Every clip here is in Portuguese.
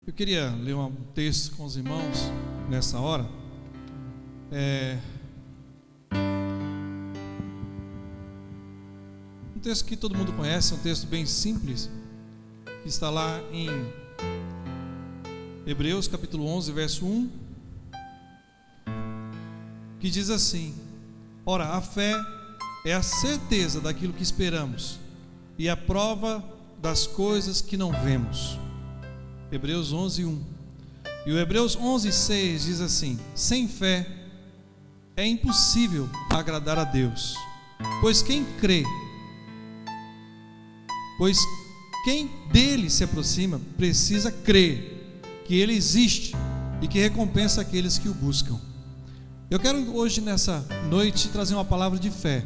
Eu queria ler um texto com os irmãos nessa hora. Um texto que todo mundo conhece, um texto bem simples, que está lá em Hebreus capítulo 11, verso 1, que diz assim: ora, a fé é a certeza daquilo que esperamos e a prova das coisas que não vemos. Hebreus 11, 1. E o Hebreus 11, 6 diz assim: sem fé é impossível agradar a Deus, pois quem dele se aproxima precisa crer que ele existe e que recompensa aqueles que o buscam. Eu quero hoje, nessa noite, trazer uma palavra de fé.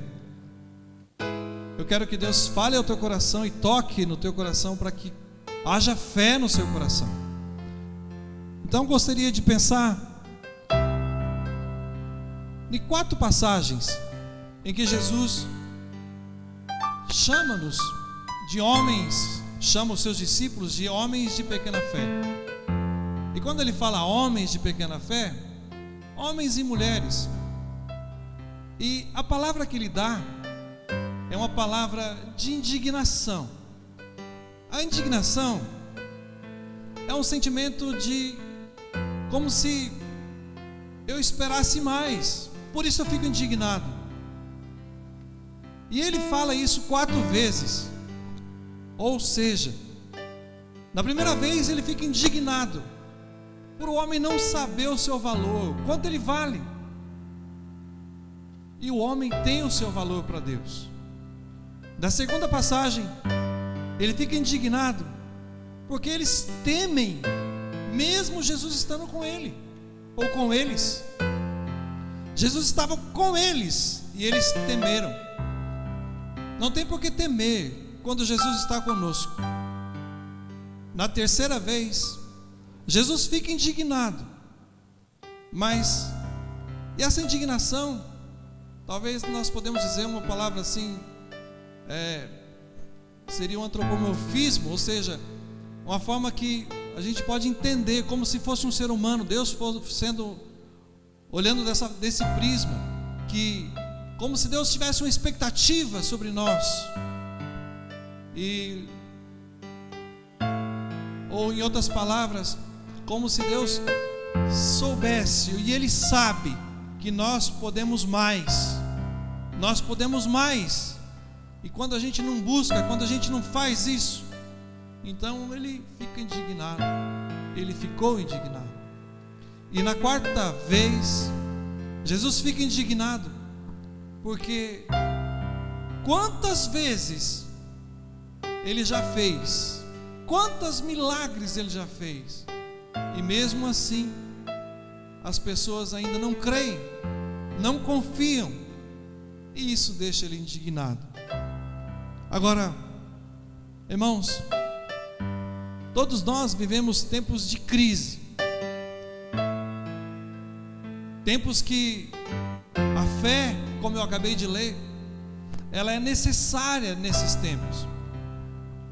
Eu quero que Deus fale ao teu coração e toque no teu coração para que haja fé no seu coração. Então gostaria de pensar em 4 passagens em que Jesus chama-nos de homens, chama os seus discípulos de homens de pequena fé. E quando ele fala homens de pequena fé, homens e mulheres, e a palavra que ele dá é uma palavra de indignação. A indignação é um sentimento de como se eu esperasse mais, por isso eu fico indignado. E ele fala isso 4 vezes. Ou seja, na primeira vez ele fica indignado por o homem não saber o seu valor, quanto ele vale. E o homem tem o seu valor para Deus. Na segunda passagem, ele fica indignado porque eles temem, mesmo Jesus estando com ele, ou com eles. Jesus estava com eles e eles temeram. Não tem por que temer quando Jesus está conosco. Na terceira vez, Jesus fica indignado, mas, e essa indignação, talvez nós podemos dizer uma palavra assim, seria um antropomorfismo, ou seja, uma forma que a gente pode entender como se fosse um ser humano, Deus fosse olhando desse prisma, que como se Deus tivesse uma expectativa sobre nós, ou em outras palavras, como se Deus soubesse, e Ele sabe que nós podemos mais, e quando a gente não busca, quando a gente não faz isso, então Ele fica indignado, Ele ficou indignado. E na 4ª vez, Jesus fica indignado, porque quantas vezes Ele já fez, quantos milagres Ele já fez, e mesmo assim, as pessoas ainda não creem, não confiam, e isso deixa Ele indignado. Agora, irmãos, todos nós vivemos tempos de crise, tempos que a fé, como eu acabei de ler, ela é necessária nesses tempos,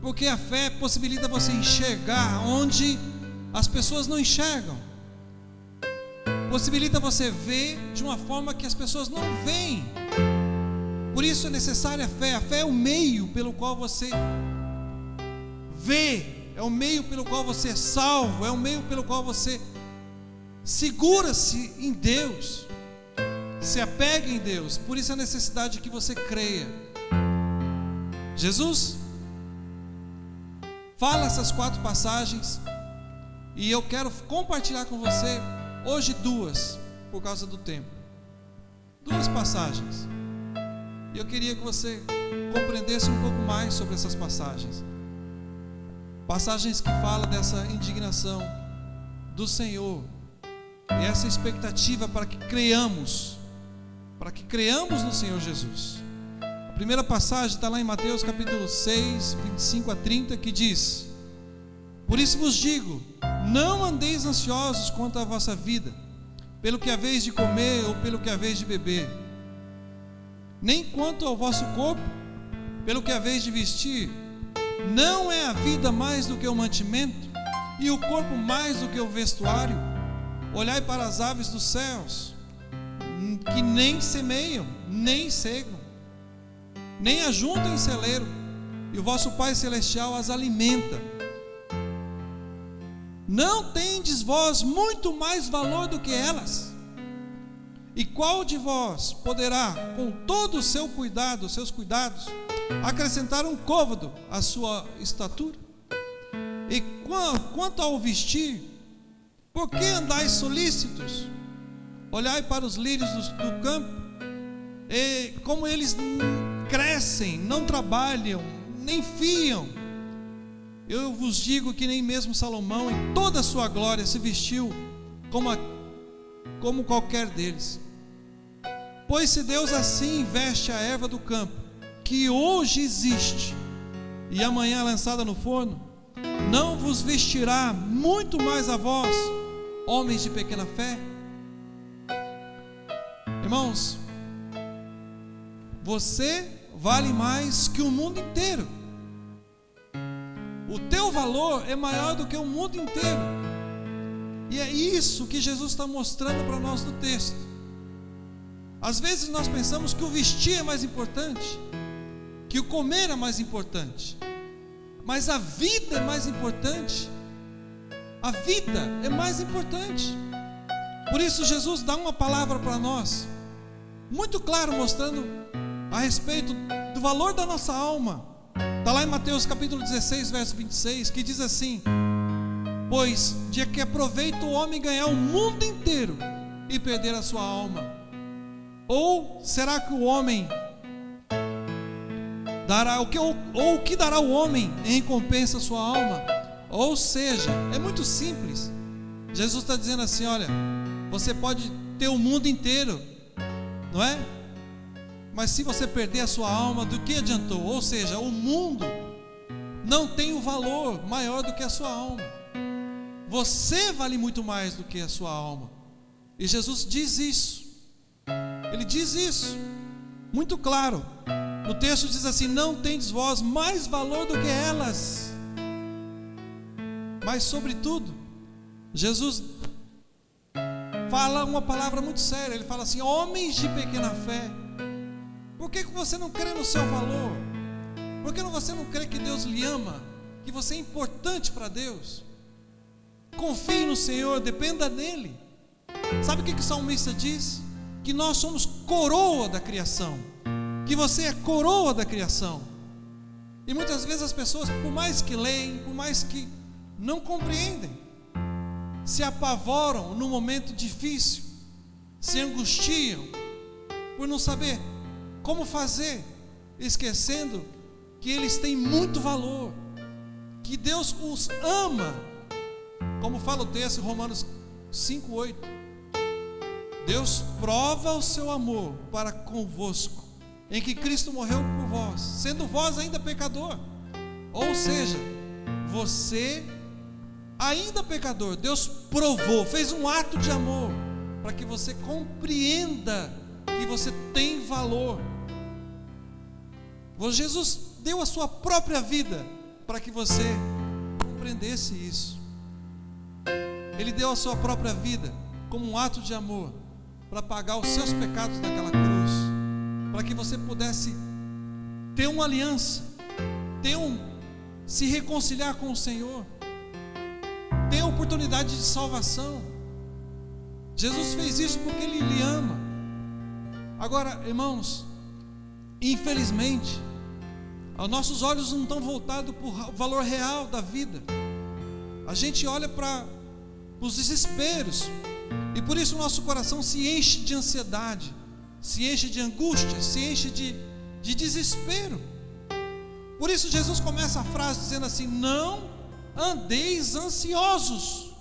porque a fé possibilita você enxergar onde as pessoas não enxergam, possibilita você ver de uma forma que as pessoas não veem. Por isso é necessária a fé. A fé é o meio pelo qual você vê, é o meio pelo qual você é salvo, é o meio pelo qual você segura-se em Deus, se apega em Deus. Por isso a necessidade que você creia. Jesus fala essas 4 passagens, e eu quero compartilhar com você hoje 2, por causa do tempo. 2 passagens. E eu queria que você compreendesse um pouco mais sobre essas passagens. Passagens que falam dessa indignação do Senhor, e essa expectativa para que creiamos no Senhor Jesus. A primeira passagem está lá em Mateus capítulo 6, 25 a 30, que diz: por isso vos digo, não andeis ansiosos quanto à vossa vida, pelo que haveis de comer ou pelo que haveis de beber, nem quanto ao vosso corpo, pelo que haveis de vestir. Não é a vida mais do que o mantimento, e o corpo mais do que o vestuário? Olhai para as aves dos céus, que nem semeiam, nem cegam, nem ajuntam em celeiro, e o vosso Pai Celestial as alimenta. Não tendes vós muito mais valor do que elas? E qual de vós poderá, com todo o seu cuidado, os seus cuidados, acrescentar um côvado à sua estatura? E quanto ao vestir, por que andais solícitos? Olhai para os lírios do campo, e como eles crescem, não trabalham, nem fiam. Eu vos digo que nem mesmo Salomão, em toda a sua glória, se vestiu como qualquer deles. Pois se Deus assim veste a erva do campo, que hoje existe e amanhã é lançada no forno, não vos vestirá muito mais a vós, homens de pequena fé? Irmãos, você vale mais que o mundo inteiro. O teu valor é maior do que o mundo inteiro. E é isso que Jesus está mostrando para nós no texto. Às vezes nós pensamos que o vestir é mais importante, que o comer é mais importante, mas a vida é mais importante. A vida é mais importante. Por isso Jesus dá uma palavra para nós, muito claro, mostrando a respeito do valor da nossa alma. Está lá em Mateus capítulo 16, verso 26, que diz assim: pois de que aproveita o homem ganhar o mundo inteiro e perder a sua alma? Ou será que o homem dará o que dará o homem em recompensa a sua alma? Ou seja, é muito simples. Jesus está dizendo assim: olha, você pode ter o mundo inteiro, não é? Mas se você perder a sua alma, do que adiantou? Ou seja, o mundo não tem um valor maior do que a sua alma. Você vale muito mais do que a sua alma. E Jesus diz isso. Ele diz isso muito claro. No texto diz assim: não tendes vós mais valor do que elas. Mas sobretudo, Jesus fala uma palavra muito séria. Ele fala assim: homens de pequena fé, por que você não crê no seu valor? Por que você não crê que Deus lhe ama, que você é importante para Deus? Confie no Senhor, dependa dEle. Sabe o que o salmista diz? Que nós somos coroa da criação, que você é coroa da criação. E muitas vezes as pessoas, por mais que leem, por mais que não compreendem, se apavoram no momento difícil, se angustiam por não saber como fazer, esquecendo que eles têm muito valor, que Deus os ama. Como fala o texto em Romanos 5:8, Deus prova o seu amor para convosco, em que Cristo morreu por vós, sendo vós ainda pecador. Ou seja, você ainda pecador, Deus provou, fez um ato de amor, para que você compreenda que você tem valor. Jesus deu a sua própria vida para que você compreendesse isso. Ele deu a sua própria vida como um ato de amor, para pagar os seus pecados naquela cruz, para que você pudesse ter uma aliança, se reconciliar com o Senhor, ter a oportunidade de salvação. Jesus fez isso porque Ele lhe ama. Agora, irmãos, infelizmente, os nossos olhos não estão voltados para o valor real da vida. A gente olha para os desesperos, e por isso o nosso coração se enche de ansiedade, se enche de angústia, se enche de desespero. Por isso Jesus começa a frase dizendo assim: não andeis ansiosos,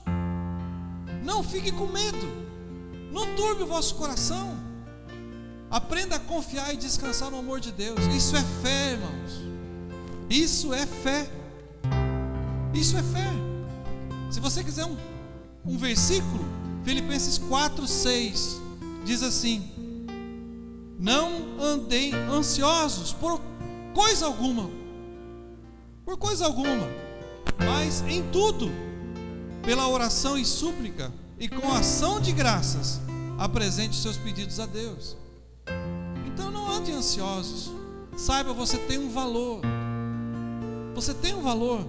não fique com medo, não turbe o vosso coração, aprenda a confiar e descansar no amor de Deus. Isso é fé, irmãos, isso é fé, isso é fé. Se você quiser um versículo, Filipenses 4:6 diz assim: não andem ansiosos por coisa alguma, mas em tudo, pela oração e súplica e com ação de graças, apresente os seus pedidos a Deus. Então não ande ansiosos. Saiba, você tem um valor. Você tem um valor.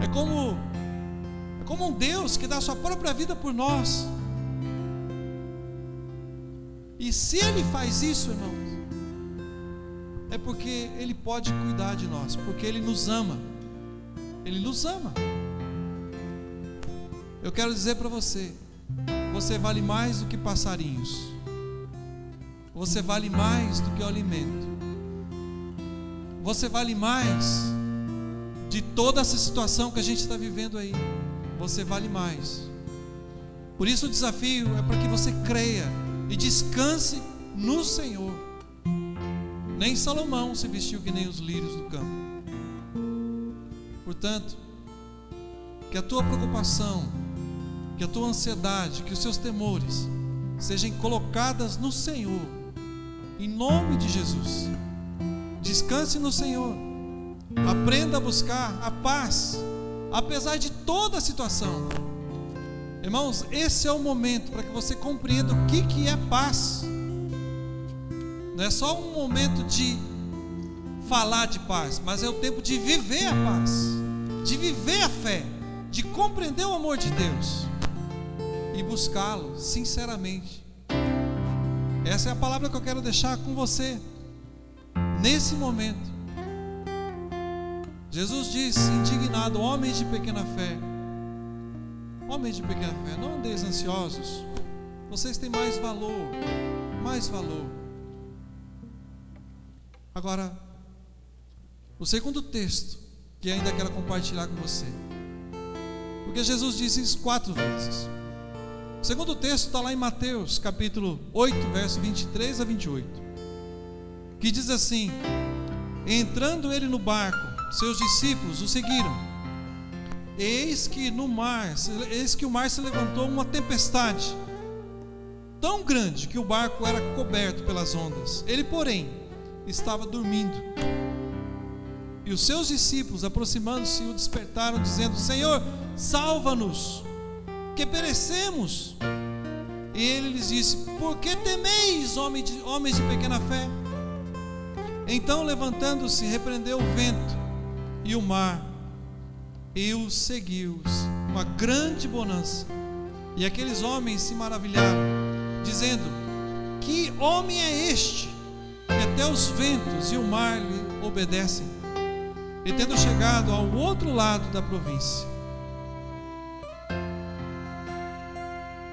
É como um Deus que dá a sua própria vida por nós. E se Ele faz isso, irmãos, é porque Ele pode cuidar de nós, porque Ele nos ama. Ele nos ama. Eu quero dizer para você, você vale mais do que passarinhos. Você vale mais do que o alimento. Você vale mais de toda essa situação que a gente está vivendo aí. Você vale mais. Por isso o desafio é para que você creia e descanse no Senhor. Nem Salomão se vestiu que nem os lírios do campo. Portanto, que a tua preocupação, que a tua ansiedade, que os seus temores sejam colocadas no Senhor, em nome de Jesus. Descanse no Senhor. Aprenda a buscar a paz, apesar de toda a situação. Irmãos, esse é o momento para que você compreenda o que é paz. Não é só um momento de falar de paz, mas é o tempo de viver a paz, de viver a fé, de compreender o amor de Deus e buscá-lo sinceramente. Essa é a palavra que eu quero deixar com você nesse momento. Jesus disse, indignado: homens de pequena fé, não andeis ansiosos, vocês têm mais valor. Agora, o segundo texto que ainda quero compartilhar com você, porque Jesus disse isso 4 vezes. O segundo texto está lá em Mateus capítulo 8, verso 23 a 28, que diz assim: entrando ele no barco, seus discípulos o seguiram. Eis que o mar se levantou uma tempestade tão grande que o barco era coberto pelas ondas. Ele, porém, estava dormindo. E os seus discípulos, aproximando-se, o despertaram, dizendo: Senhor, salva-nos, que perecemos. E ele lhes disse: por que temeis, homens de pequena fé? Então, levantando-se, repreendeu o vento e o mar, e os seguiu uma grande bonança. E aqueles homens se maravilharam, dizendo: que homem é este, que até os ventos e o mar lhe obedecem? E tendo chegado ao outro lado da província.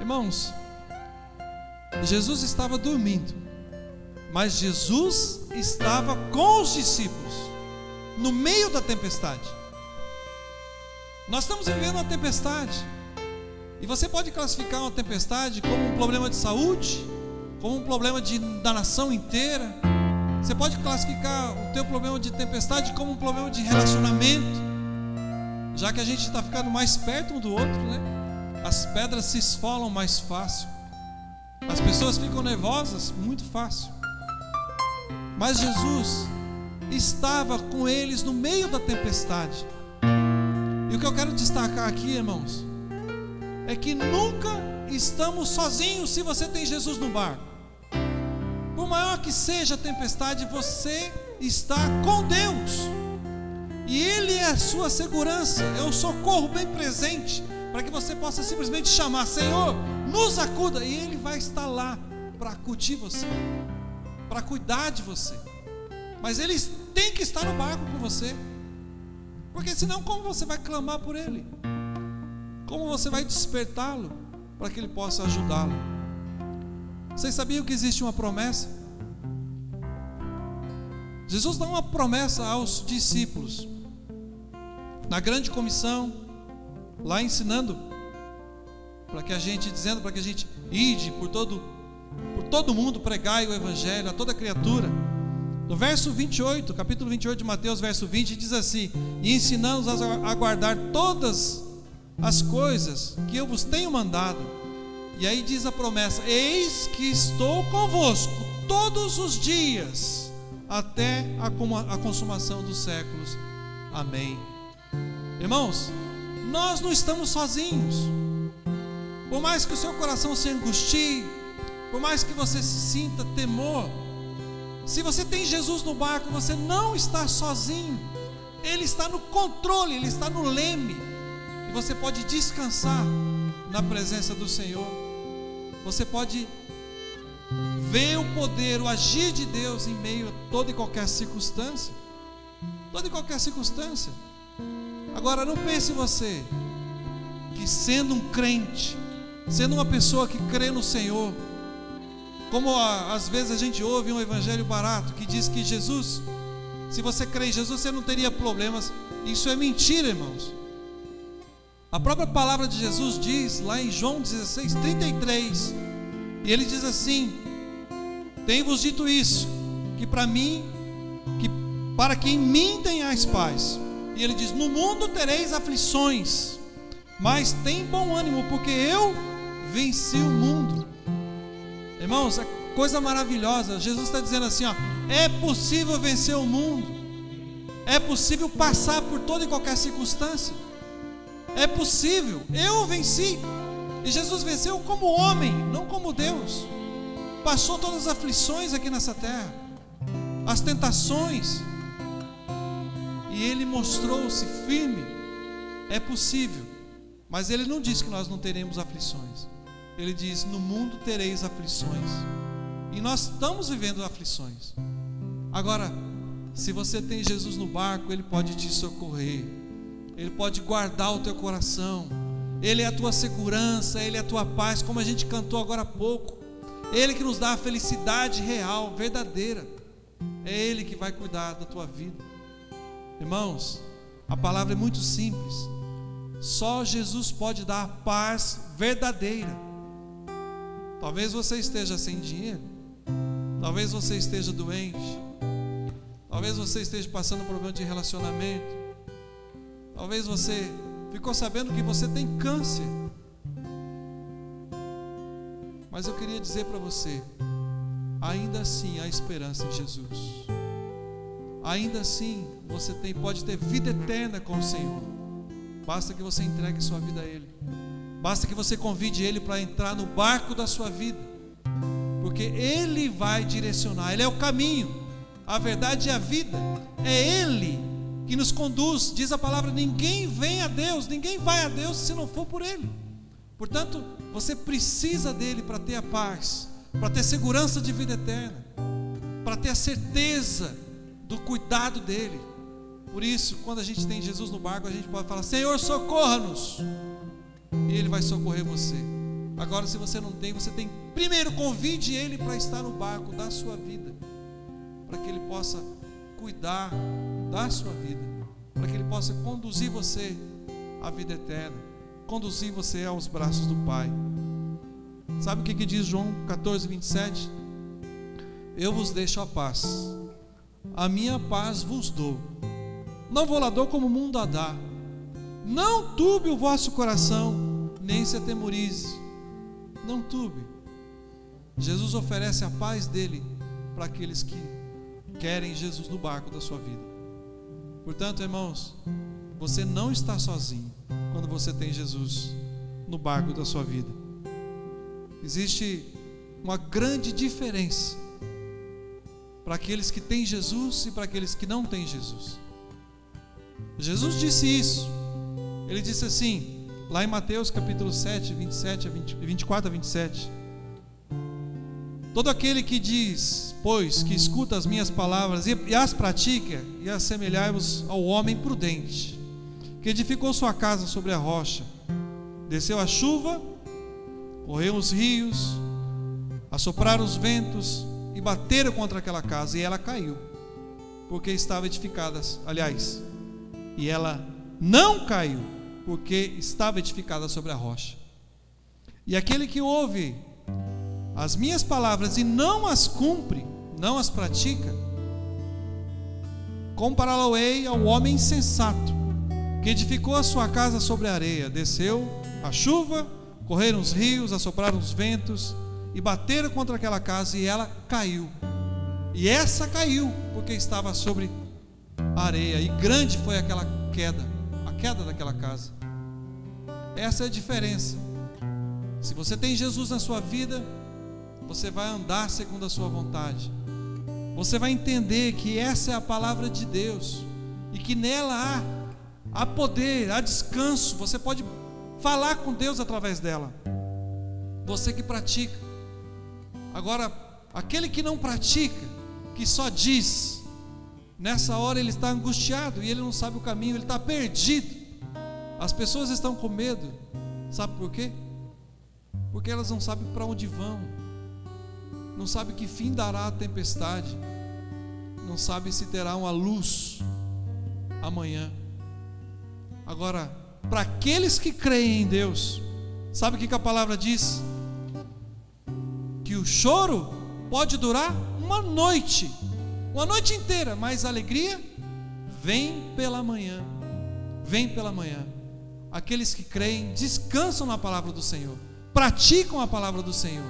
Irmãos, Jesus estava dormindo, mas Jesus estava com os discípulos no meio da tempestade. Nós estamos vivendo uma tempestade, e você pode classificar uma tempestade como um problema de saúde, como um problema da nação inteira. Você pode classificar o teu problema de tempestade como um problema de relacionamento, já que a gente está ficando mais perto um do outro, né? As pedras se esfolam mais fácil, as pessoas ficam nervosas muito fácil. Mas Jesus estava com eles no meio da tempestade. E o que eu quero destacar aqui, irmãos, é que nunca estamos sozinhos se você tem Jesus no barco. Por maior que seja a tempestade, você está com Deus, e Ele é a sua segurança, é o socorro bem presente, para que você possa simplesmente chamar: Senhor, nos acuda, e Ele vai estar lá para acudir você, para cuidar de você. Mas Ele tem que estar no barco com você, porque senão como você vai clamar por Ele? Como você vai despertá-lo para que Ele possa ajudá-lo? Vocês sabiam que existe uma promessa? Jesus dá uma promessa aos discípulos na grande comissão, lá ensinando para que a gente ide por todo mundo, pregai o evangelho a toda criatura. No verso 28, capítulo 28 de Mateus, verso 20, diz assim: e ensinando-os a guardar todas as coisas que eu vos tenho mandado. E aí diz a promessa: eis que estou convosco todos os dias, até a consumação dos séculos. Amém. Irmãos, nós não estamos sozinhos. Por mais que o seu coração se angustie, por mais que você se sinta temor, se você tem Jesus no barco, você não está sozinho. Ele está no controle, Ele está no leme, e você pode descansar na presença do Senhor. Você pode ver o poder, o agir de Deus em meio a toda e qualquer circunstância. Toda e qualquer circunstância. Agora, não pense você que, sendo um crente, sendo uma pessoa que crê no Senhor, como às vezes a gente ouve um evangelho barato que diz que Jesus, se você crê em Jesus, você não teria problemas. Isso é mentira, irmãos. A própria palavra de Jesus diz lá em João 16:33, e Ele diz assim: tenho-vos dito isso, que para que em mim tenhais paz. E Ele diz: no mundo tereis aflições, mas tem bom ânimo, porque eu venci o mundo. Irmãos, é coisa maravilhosa. Jesus está dizendo assim, ó: é possível vencer o mundo, é possível passar por toda e qualquer circunstância, é possível. Eu venci, e Jesus venceu como homem, não como Deus. Passou todas as aflições aqui nessa terra, as tentações, e Ele mostrou-se firme. É possível, mas Ele não diz que nós não teremos aflições. Ele diz: no mundo tereis aflições, e nós estamos vivendo aflições. Agora, se você tem Jesus no barco, Ele pode te socorrer, Ele pode guardar o teu coração, Ele é a tua segurança, Ele é a tua paz, como a gente cantou agora há pouco. Ele que nos dá a felicidade real, verdadeira. É Ele que vai cuidar da tua vida. Irmãos, a palavra é muito simples. Só Jesus pode dar a paz verdadeira. Talvez você esteja sem dinheiro, talvez você esteja doente, talvez você esteja passando por um problema de relacionamento, talvez você ficou sabendo que você tem câncer. Mas eu queria dizer para você, ainda assim há esperança em Jesus. Ainda assim você pode ter vida eterna com o Senhor. Basta que você entregue sua vida a Ele. Basta que você convide Ele para entrar no barco da sua vida, porque Ele vai direcionar. Ele é o caminho, a verdade e a vida. É Ele que nos conduz. Diz a palavra: ninguém vem a Deus, ninguém vai a Deus se não for por Ele. Portanto, você precisa dele para ter a paz, para ter segurança de vida eterna, para ter a certeza do cuidado dele. Por isso, quando a gente tem Jesus no barco, a gente pode falar: Senhor, socorra-nos, e Ele vai socorrer você. Agora, se você não tem, você tem primeiro, convide Ele para estar no barco da sua vida, para que Ele possa cuidar da sua vida, para que Ele possa conduzir você à vida eterna, conduzir você aos braços do Pai. Sabe o que diz João 14:27? Eu vos deixo a paz, a minha paz vos dou, não vou lá dou como o mundo a dá. Não turbe o vosso coração, nem se atemorize. Não turbe. Jesus oferece a paz dele para aqueles que querem Jesus no barco da sua vida. Portanto, irmãos, você não está sozinho quando você tem Jesus no barco da sua vida. Existe uma grande diferença para aqueles que têm Jesus e para aqueles que não têm Jesus. Jesus disse isso. Ele disse assim, lá em Mateus capítulo 7, 24 a 27. Todo aquele que diz, pois, que escuta as minhas palavras e as pratica, e assemelhai-vos ao homem prudente, que edificou sua casa sobre a rocha. Desceu a chuva, correram os rios, assopraram os ventos e bateram contra aquela casa, e ela caiu, porque estava edificada, e ela não caiu, porque estava edificada sobre a rocha. E aquele que ouve as minhas palavras e não as cumpre, não as pratica, compará-lo-ei ao homem insensato, que edificou a sua casa sobre a areia. Desceu a chuva, correram os rios, assopraram os ventos e bateram contra aquela casa, e ela caiu. E essa caiu porque estava sobre a areia, e grande foi aquela queda, a queda daquela casa. Essa é a diferença. Se você tem Jesus na sua vida, você vai andar segundo a sua vontade. Você vai entender que essa é a palavra de Deus e que nela há poder, há descanso. Você pode falar com Deus através dela. Você que pratica. Agora, aquele que não pratica, que só diz, nessa hora ele está angustiado e ele não sabe o caminho, ele está perdido. As pessoas estão com medo. Sabe por quê? Porque elas não sabem para onde vão, não sabem que fim dará a tempestade, não sabem se terá uma luz amanhã. Agora, para aqueles que creem em Deus, sabe o que a palavra diz? Que o choro pode durar uma noite inteira, mas a alegria vem pela manhã. Vem pela manhã. Aqueles que creem descansam na palavra do Senhor, praticam a palavra do Senhor,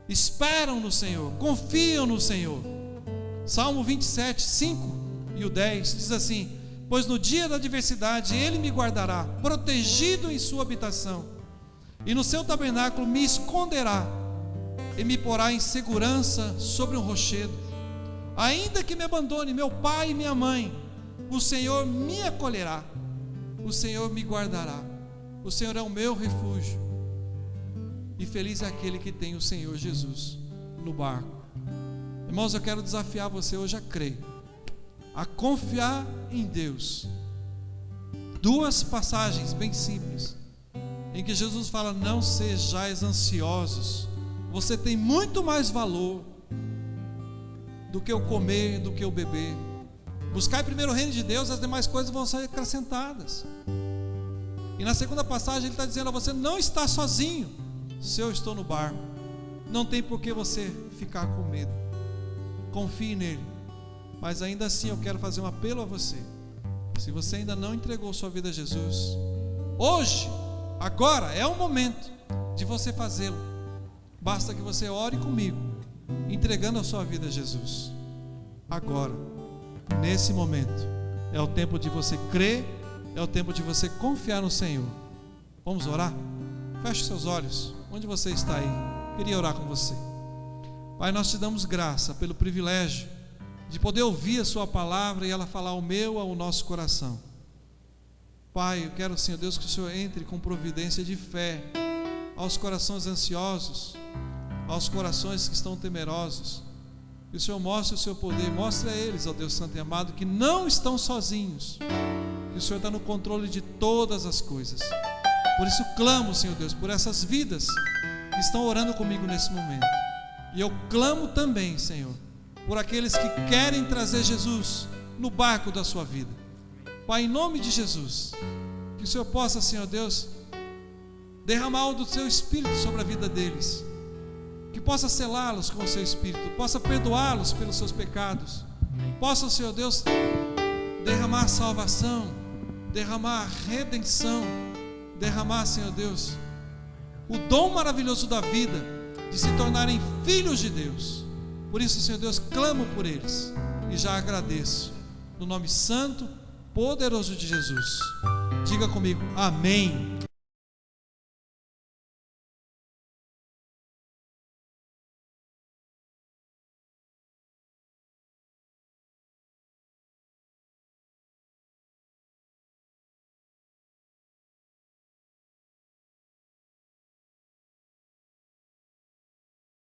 esperam no Senhor, confiam no Senhor. Salmo 27, 5 e o 10 diz assim: pois no dia da adversidade Ele me guardará, protegido em sua habitação, e no seu tabernáculo me esconderá, e me porá em segurança sobre um rochedo. Ainda que me abandone meu pai e minha mãe, o Senhor me acolherá, o Senhor me guardará, o Senhor é o meu refúgio. E feliz é aquele que tem o Senhor Jesus no barco. Irmãos, eu quero desafiar você hoje a crer, a confiar em Deus. Duas passagens bem simples, em que Jesus fala: não sejais ansiosos. Você tem muito mais valor do que o comer, do que o beber. Buscai primeiro o reino de Deus, as demais coisas vão ser acrescentadas. E na segunda passagem ele está dizendo a você: não está sozinho. Se eu estou no barco, não tem por que você ficar com medo. Confie nele. Mas ainda assim eu quero fazer um apelo a você. Se você ainda não entregou sua vida a Jesus, hoje, agora é o momento de você fazê-lo. Basta que você ore comigo, entregando a sua vida a Jesus. Agora, nesse momento, é o tempo de você crer, é o tempo de você confiar no Senhor. Vamos orar? Feche seus olhos. Onde você está aí? Queria orar com você. Pai, nós te damos graça pelo privilégio de poder ouvir a sua palavra e ela falar ao meu, ao nosso coração. Pai, eu quero, Senhor Deus, que o Senhor entre com providência de fé aos corações ansiosos, aos corações que estão temerosos. Que o Senhor mostre o seu poder, mostre a eles, ó Deus Santo e Amado, que não estão sozinhos, que o Senhor está no controle de todas as coisas. Por isso clamo, Senhor Deus, por essas vidas que estão orando comigo nesse momento. E eu clamo também, Senhor, por aqueles que querem trazer Jesus no barco da sua vida. Pai, em nome de Jesus, que o Senhor possa, Senhor Deus, derramar o do seu Espírito sobre a vida deles, que possa selá-los com o seu Espírito, possa perdoá-los pelos seus pecados, possa, Senhor Deus, derramar salvação, derramar redenção, derramar, Senhor Deus, o dom maravilhoso da vida, de se tornarem filhos de Deus. Por isso, Senhor Deus, clamo por eles e já agradeço, no nome santo, poderoso de Jesus. Diga comigo, amém.